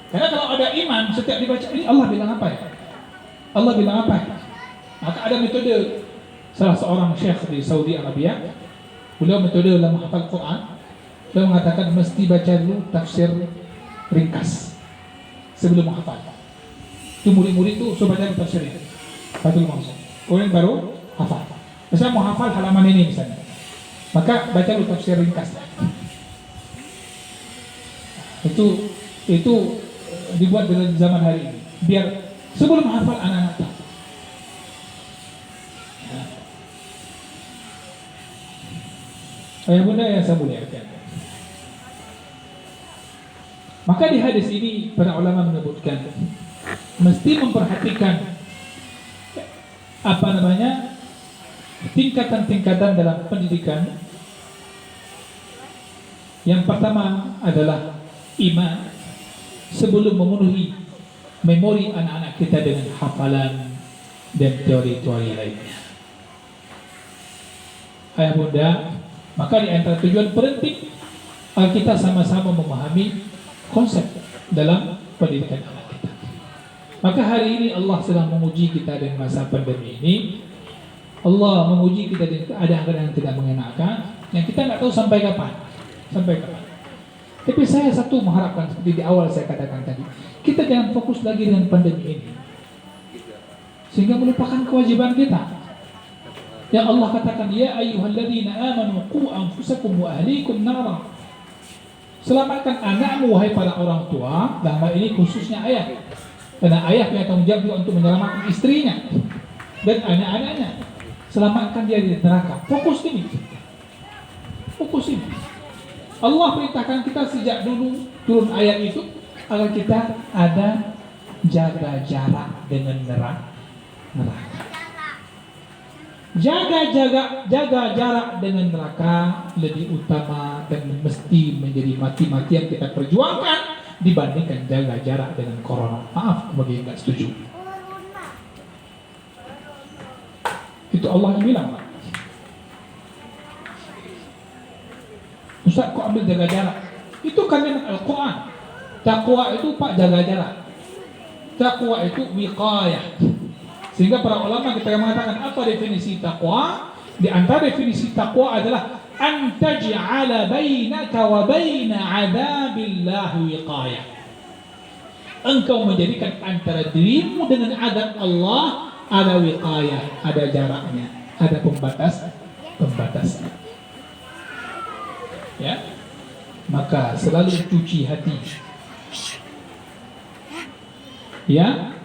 Karena kalau ada iman, setiap dibaca ini Allah bilang apa ya? Allah bilang apa ya? Maka ada metode salah seorang syekh di Saudi Arabia. Beliau metode dalam menghafal Quran. Beliau mengatakan mesti baca dulu tafsir ringkas sebelum menghafal. Itu murid-murid itu suruh baca tafsirnya. Satu langsung. Kemudian baru hafal. Misalnya mau hafal halaman ini misalnya, maka baca dulu tafsir ringkas. Itu dibuat dalam zaman hari ini. Biar sebelum hafal anak-anak tahu. Ayah bunda yang saya muliakan. Maka di hadis ini para ulama menyebutkan mesti memperhatikan tingkatan-tingkatan dalam pendidikan. Yang pertama adalah iman sebelum memenuhi memori anak-anak kita dengan hafalan dan teori-teori lainnya. Ayah bunda, maka di antara tujuan penting agar kita sama-sama memahami konsep dalam pendidikan anak kita. Maka hari ini Allah sedang menguji kita dengan masa pandemi ini. Allah menguji kita dengan keadaan yang tidak mengenakan, yang kita nggak tahu sampai kapan. Tapi saya satu mengharapkan seperti di awal saya katakan tadi, kita jangan fokus lagi dengan pandemi ini, sehingga melupakan kewajiban kita. Yang Allah katakan, ya ayyuhalladzina amanu qu anfusakum wa ahlikum nara. Selamatkan anakmu wahai para orang tua, dalam hal ini khususnya ayah. Karena ayah punya tanggung jawab untuk menyelamatkan istrinya dan anak-anaknya. Selamatkan dia dari neraka. Fokus ini. Allah perintahkan kita sejak dulu turun ayat itu agar kita ada jaga jarak dengan neraka. Jaga jarak dengan neraka lebih utama dan mesti menjadi mati-matian kita perjuangkan dibandingkan jaga jarak dengan corona. Maaf bagi yang nggak setuju. Itu Allah yang bilang. Ustaz kok ambil jaga jarak? Itu kan Al-Quran. Taqwa itu Pak jaga jarak. Taqwa itu wiqayah. Sehingga para ulama kita mengatakan apa definisi taqwa? Di antara definisi taqwa adalah an taj'ala bainaka wa baina 'adzabillahi wiqayah. Engkau menjadikan antara dirimu dengan azab Allah ada wiqayah, ada jaraknya, ada pembatasnya. Ya. Maka selalu cuci hati. Ya,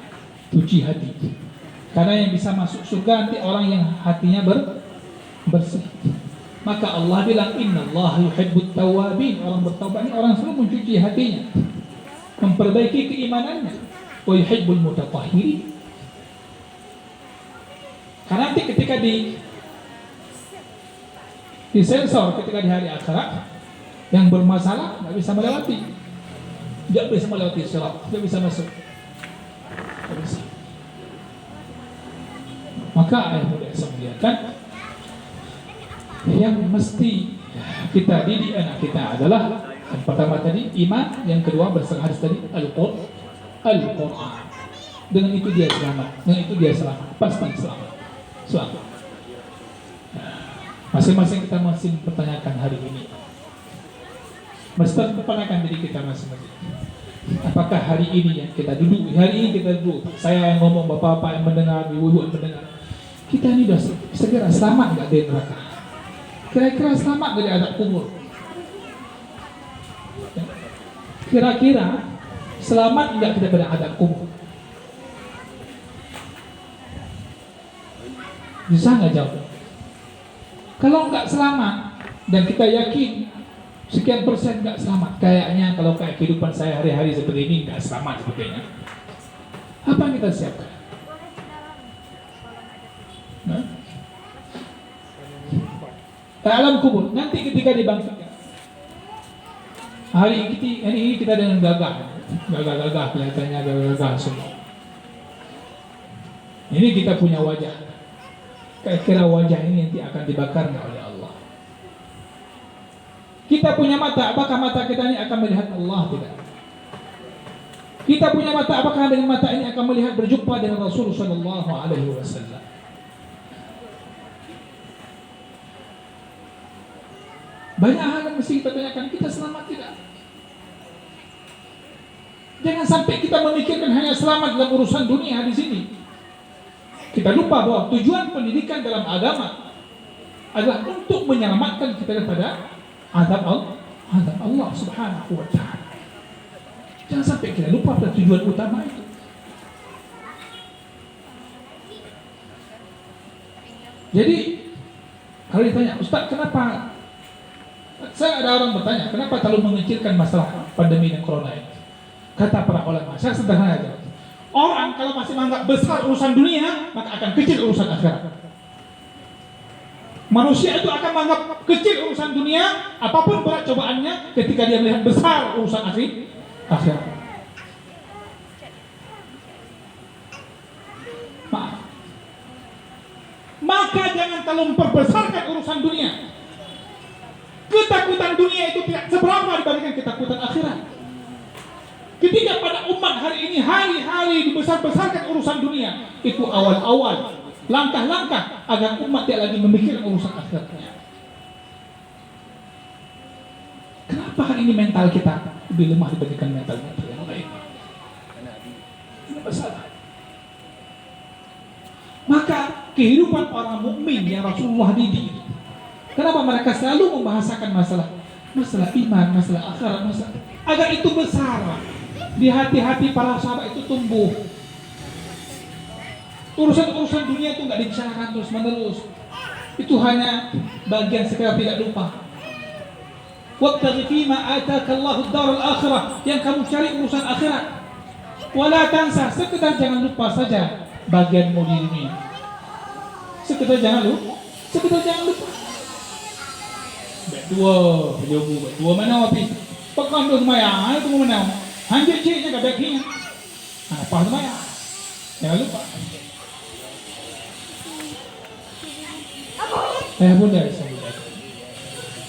cuci hati. Karena yang bisa masuk surga nanti orang yang hatinya bersih. Maka Allah bilang innallaha yuhibbut tawwabin. Orang bertaubat ini orang selalu mencuci hatinya, memperbaiki keimanannya. Wa yuhibbul mutatahhirin. Karena nanti ketika disensor ketika di hari akhirat, yang bermasalah nggak bisa melewati, sirat, tidak bisa masuk. Tidak bisa. Maka ayah muda saya muliakan, yang mesti kita didik anak kita adalah yang pertama tadi iman, yang kedua berserah tadi Al-Quran. Dengan itu dia selamat, pasti selamat. Masing-masing kita masih mempertanyakan hari ini. Mesti mempertanyakan diri kita masing-masing. Apakah hari ini yang kita duduk, saya yang ngomong, bapak-bapak yang mendengar, ibu-ibu yang mendengar, kita ini sudah segera selamat nggak dari neraka? Kira-kira selamat dari azab kubur? Kira-kira selamat nggak kita dari azab kubur? Bisa nggak jawab? Kalau nggak selamat dan kita yakin sekian persen nggak selamat, kayaknya kalau kayak kehidupan saya hari-hari seperti ini nggak selamat sebetulnya. Apa yang kita siapkan? Alam kubur nanti ketika dibangkitkan, Hari ini kita dengan gagah kelihatannya gagah semua. Ini kita punya wajah. Kira-kira wajah ini nanti akan dibakar oleh Allah. Kita punya mata, apakah mata kita ini akan melihat Allah? Tidak. Kita punya mata, apakah dengan mata ini akan melihat berjumpa dengan Rasulullah Sallallahu Alaihi Wasallam? Banyak hal yang mesti kita tanyakan. Kita selamat tidak? Jangan sampai kita memikirkan hanya selamat dalam urusan dunia di sini. Kita lupa bahwa tujuan pendidikan dalam agama adalah untuk menyelamatkan kita daripada azab Allah Subhanahu wa Ta'ala. Jangan sampai kita lupa pada tujuan utama itu. Jadi kalau ditanya, Ustaz, kenapa? Saya ada orang bertanya, kenapa terlalu mengecilkan masalah pandemi dan corona ini? Kata para ulama, saya sederhana aja. Orang kalau masih menganggap besar urusan dunia, maka akan kecil urusan akhirat. Manusia itu akan menganggap kecil urusan dunia, apapun berat cobaannya, ketika dia melihat besar urusan akhirat. Maaf. Maka jangan terlalu memperbesarkan urusan dunia. Ketakutan dunia itu tidak seberapa dibandingkan ketakutan akhirat. Ketika pada umat hari ini hari-hari dibesar-besarkan urusan dunia, itu awal-awal langkah-langkah agar umat tidak lagi memikirkan urusan akhiratnya. Kenapa hari ini mental kita lebih lemah dibandingkan mental yang lain? Ini masalah. Maka kehidupan orang mukmin yang Rasulullah didik, kenapa mereka selalu membahasakan masalah iman, masalah akhirat, masalah agar itu besar di hati-hati para sahabat itu tumbuh. Urusan dunia itu nggak dibicarakan terus-menerus. Itu hanya bagian sekedar tidak lupa. Wabtaghi fima ataka Allahu ad-darul akhirah, yang kamu cari urusan akhirat. Wala tansa, sekedar jangan lupa saja bagianmu di dunia. Sekedar jangan lupa. Berdua mana api? Pekan tu semaya, itu mana? Hanjir ciknya kat baginya. Apa semaya? Jangan lupa. Bunda,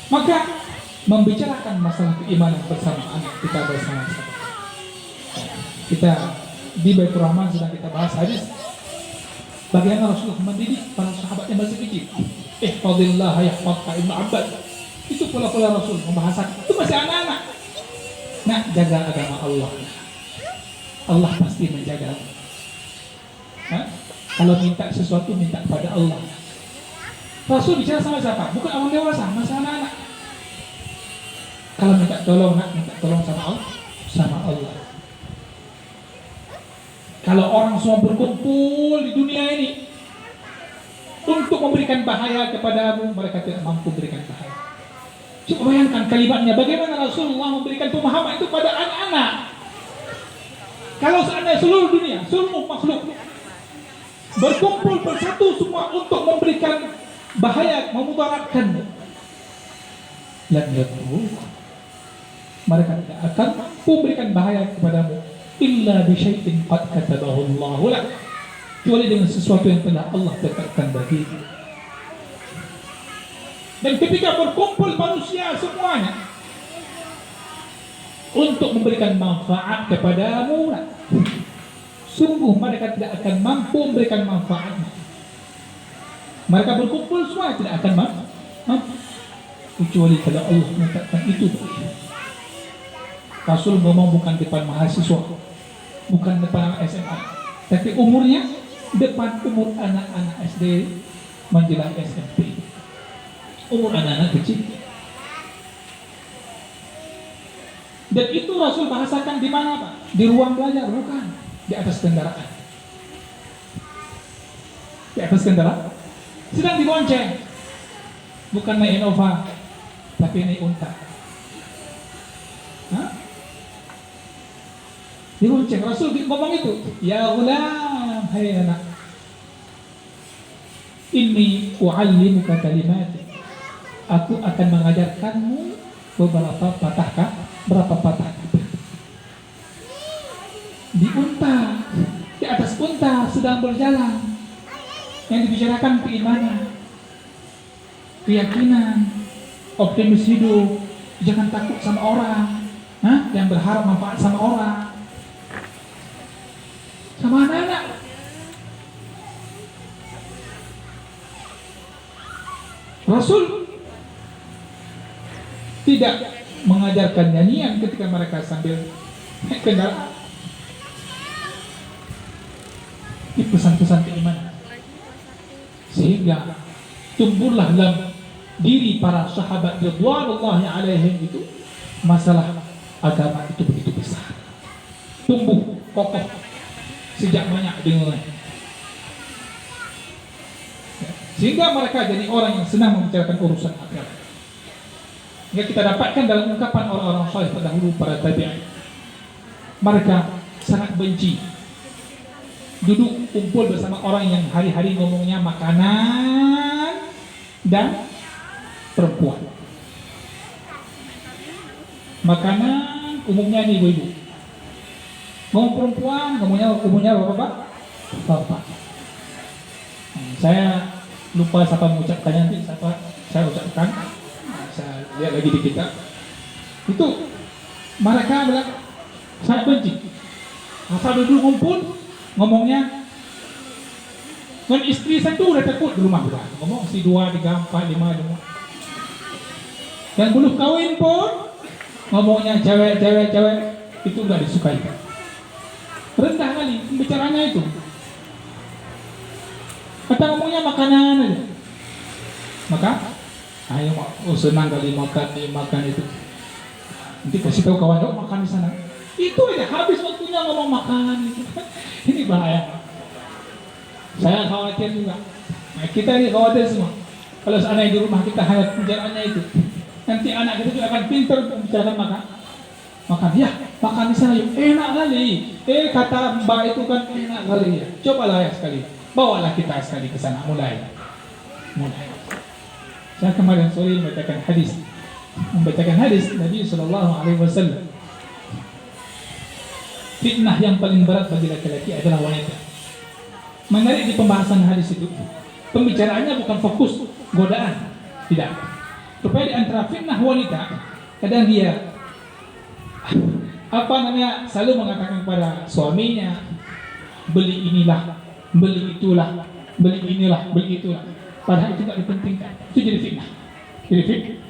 maka membicarakan masalah keimanan bersama anak kita bersama-sama. Kita di Baitur Rahman sedang kita bahas hadis bagaimana Rasulullah mendidik para sahabat yang masih kecil. Ihfazillah yahfazka, Ibnu Abbas. Itu pola-pola Rasul membahasakan. Itu masih anak-anak. Nah, jaga agama Allah. Allah pasti menjaga. Kalau minta sesuatu, minta kepada Allah. Rasul bicara sama siapa? Bukan orang dewasa, masa anak-anak. Kalau minta tolong, minta tolong sama Allah. Kalau orang semua berkumpul di dunia ini untuk memberikan bahaya kepadamu, mereka tidak mampu memberikan bahaya. Coba bayangkan kalimatnya, bagaimana Rasulullah memberikan pemahaman itu pada anak-anak. Kalau seandainya seluruh dunia, seluruh makhluk berkumpul bersatu semua untuk memberikan bahaya, memudaratkanmu, mereka tidak akan memberikan bahaya kepadamu illa bi syai'in qad katabahu Allahu lak, kecuali dengan sesuatu yang telah Allah tetapkan bagimu. Dan ketika berkumpul manusia semuanya untuk memberikan manfaat kepadamu, sungguh mereka tidak akan mampu memberikan manfaat. Mereka berkumpul semua tidak akan mampu, kecuali kalau Allah menetapkan itu. Rasul ngomong bukan depan mahasiswa, bukan depan SMA, tapi umurnya depan umur anak-anak SD menjelang SMP, umur anak-anak kecil. Dan itu Rasul bahasakan di mana, Pak? Di ruang belajar, bukan di atas kendaraan. Di atas kendaraan, sedang dibonceng, bukan naik Innova, tapi naik unta. Dibonceng. Rasul ngomong itu, ya ghulam, hai anak, inni u'allimuka kalimat, aku akan mengajarkanmu beberapa patah berapa patah kata. Di unta, di atas unta sedang berjalan, yang dibicarakan keimanan, keyakinan, optimis hidup, jangan takut sama orang, yang berharap manfaat sama orang, sama anak-anak. Rasul tidak mengajarkan nyanyian ketika mereka sambil naik kendaraan. Ini pesan-pesan keimanan, sehingga tumbuhlah dalam diri para sahabat radhiyallahu alaihim itu masalah agama itu begitu besar, tumbuh kokoh sejak banyak dengar, sehingga mereka jadi orang yang senang membicarakan urusan agama. Yang kita dapatkan dalam ungkapan orang-orang saleh terdahulu, para tabi'in, mereka sangat benci duduk kumpul bersama orang yang hari-hari ngomongnya makanan dan perempuan. Makanan umumnya ini ibu-ibu, ngomong perempuan umumnya bapak. Saya lupa siapa mengucapkannya, nanti saya ucapkan. Saya lihat lagi di kitab itu, mereka bilang sangat benci asal duduk kumpul ngomongnya. Kan istri satu udah takut di rumah udah ngomong si 2, 3, 4, 5. Dan belum kawin pun ngomongnya cewek itu nggak disukai, rendah kali pembicaranya itu. Kata ngomongnya makanan aja, maka ayo senang kali makan itu. Nanti kasih tahu kawan, yuk makan di sana. Itu aja habis waktunya ngomong makan itu. Ini bahaya. Saya khawatir juga. Nah, kita ini khawatir semua. Kalau seandainya di rumah kita hanya pembicaraannya itu, nanti anak kita juga akan pintar untuk membicarakan makan. Ya, makan di sana yuk. Enak kali. Kata mbak itu kan enak kali ya. Cobalah ya sekali. Bawalah kita sekali ke sana. Mulai. Saya kemarin sore membacakan hadis Nabi SAW. Fitnah yang paling berat bagi laki-laki adalah wanita. Menarik di pembahasan hadis itu, pembicaraannya bukan fokus godaan, tidak. Supaya di antara fitnah wanita, kadang dia selalu mengatakan kepada suaminya, beli inilah, beli itulah, beli inilah, beli itulah. Padahal itu tidak dipentingkan. Itu jadi fitnah.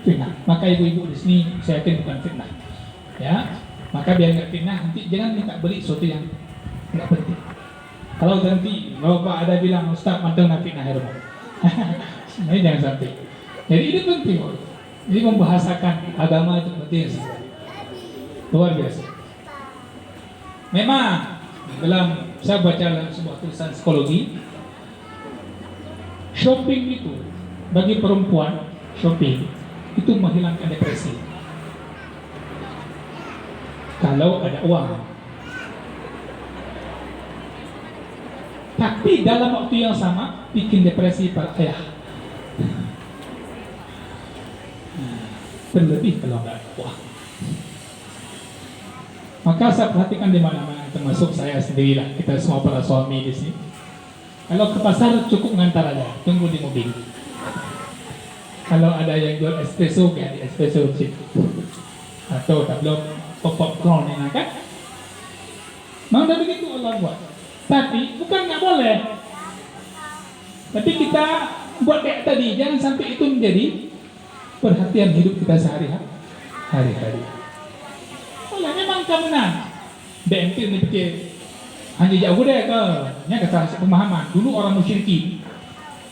Fitnah. Maka ibu-ibu di sini saya yakin bukan fitnah. Ya, maka biar nggak fitnah, nanti jangan minta beli sesuatu yang nggak penting. Kalau nanti bapak ada bilang Ustaz manteng nak fitnah ya rumah. Ini jangan sampai. Jadi ini penting. Jadi membahasakan agama itu penting sih. Luar biasa. Memang dalam saya baca dalam sebuah tulisan psikologi, shopping itu bagi perempuan, shopping itu menghilangkan depresi. Kalau ada uang. Tapi dalam waktu yang sama bikin depresi para ayah. Berlebih kalau nggak ada uang. Maka saya perhatikan di mana-mana, termasuk saya sendirilah, kita semua para suami di sini. Kalau ke pasar cukup ngantar aja, tunggu di mobil. Kalau ada yang jual espresso, ya di espresso situ. Atau belum popcorn yang kan? Mau dah begitu Allah buat. Tapi bukan nggak boleh. Tapi kita buat kayak tadi, jangan sampai itu menjadi perhatian hidup kita sehari-hari. Oleh memang kebenaran. BMT ni fikir hanya jauh deh ke, nya kata pemahaman. Dulu orang musyrikin,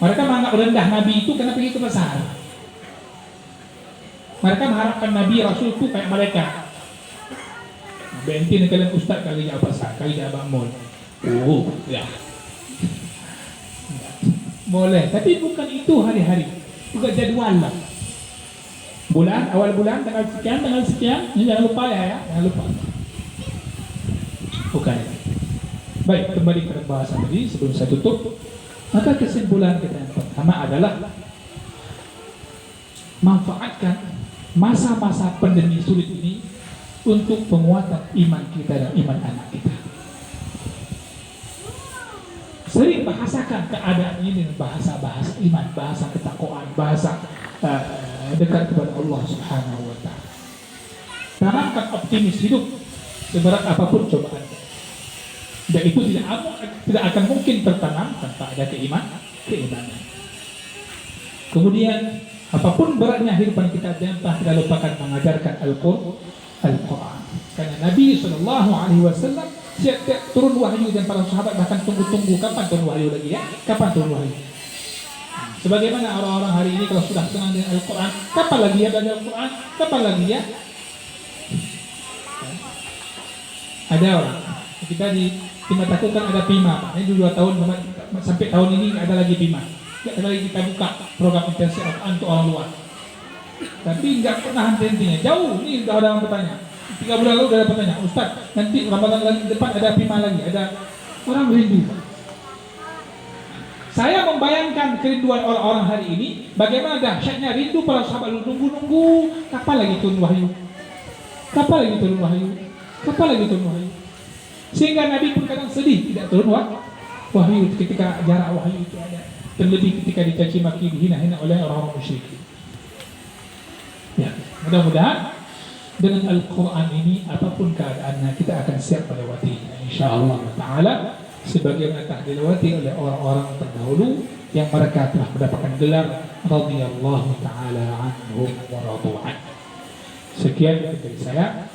mereka menganggap rendah Nabi itu karena pergi ke pasar. Mereka mengharapkan Nabi Rasul itu kayak mereka. BMT ni kalian ustaz kali jauh pasar, kali jauh bangun. Ya. Boleh, tapi bukan itu hari-hari. Juga jadual lah. Awal bulan tanggal sekian, ini jangan lupa ya, jangan lupa. Bukan. Baik, kembali ke bahasan tadi sebelum saya tutup. Maka kesimpulan kita yang pertama adalah manfaatkan masa-masa pandemi sulit ini untuk penguatan iman kita dan iman anak kita. Sering bahasakan keadaan ini dengan bahasa-bahasa iman, bahasa ketakwaan, bahasa dekat kepada Allah Subhanahu wa Ta'ala. Tanamkan optimis hidup seberat apapun cobaan. Dan itu tidak akan mungkin tertanam tanpa ada keimanan. Kemudian apapun beratnya kehidupan kita, jangan kita lupakan mengajarkan Al-Quran. Karena Nabi SAW setiap turun wahyu dan para sahabat bahkan tunggu-tunggu kapan turun wahyu lagi ya, kapan turun wahyu. Sebagaimana orang-orang hari ini kalau sudah senang dengan Al-Quran, kapan lagi ya belajar Al-Quran, kapan lagi ya. Ada orang kita di Mataku kan ada PIMA, ini 2 tahun sampai tahun ini ada lagi PIMA. Tidak ada lagi kita buka program intensif Al-Quran untuk orang luar. Tapi nggak pernah henti-hentinya. Jauh, ini udah ada yang bertanya. 3 bulan lalu udah ada bertanya, Ustaz, nanti Ramadan lagi depan ada PIMA lagi, ada orang rindu. Saya membayangkan kerinduan orang-orang hari ini, bagaimana dahsyatnya rindu para sahabat nunggu-nunggu, kapan lagi turun wahyu? Kapan lagi turun wahyu? Kapan lagi turun wahyu? Sehingga Nabi pun kadang sedih tidak turun wahyu ketika jarak wahyu itu ada. Terlebih ketika dicaci maki, dihina-hina oleh orang-orang musyrik. Ya, mudah-mudahan dengan Al-Quran ini apapun keadaannya kita akan siap melewatinya insyaallah ta'ala, sebagaimana telah dilewati oleh orang-orang terdahulu yang mereka telah mendapatkan gelar radhiyallahu ta'ala anhum wa radu'an. Sekian dari saya.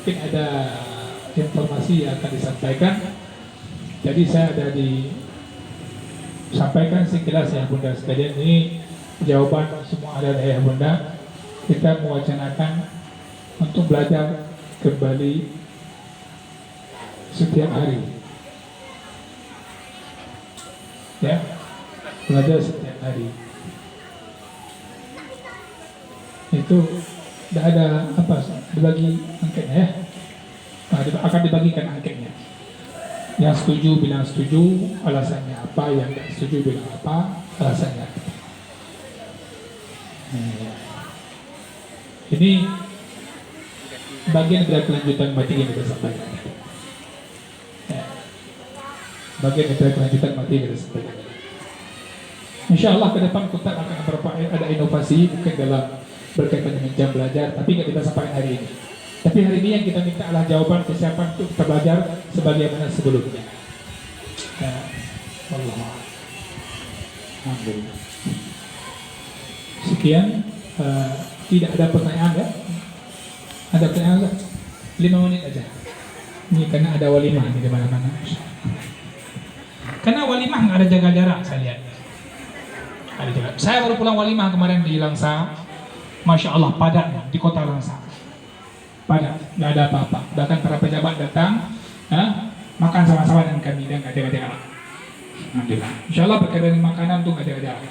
Mungkin ada informasi yang akan disampaikan. Jadi saya ada disampaikan sekilas ya Bunda sekalian, ini jawaban semua ada ayah Bunda. Kita mewacanakan untuk belajar kembali setiap hari, ya, belajar setiap hari. Itu tidak ada apa, dibagi angketnya ya. Akan dibagikan angketnya. Yang setuju bilang setuju, alasannya apa. Yang tidak setuju bilang apa, alasannya apa. Ini bagian dari kelanjutan materi yang kita sampaikan. Ya. Bagian dari kelanjutan materi yang kita sampaikan. InsyaAllah ke depan kita akan ada inovasi mungkin dalam berkaitan dengan jam belajar, tapi nggak kita sampaikan hari ini. Tapi hari ini yang kita minta adalah jawaban kesiapan untuk kita belajar sebagaimana sebelumnya. Ya, Allah. Alhamdulillah. Sekian, tidak ada pertanyaan ya? Ada pertanyaan enggak? 5 menit aja. Ini karena ada walimah di mana-mana. Karena walimah nggak ada jaga jarak saya lihat. Ada jaga. Saya baru pulang walimah kemarin di Langsa. Masya Allah padatnya di kota Langsa. Padat, nggak ada apa-apa. Bahkan para pejabat datang, makan sama-sama dengan kami dan nggak jaga jarak. Alhamdulillah. Insya Allah berkaitan dengan makanan tuh nggak jaga jarak.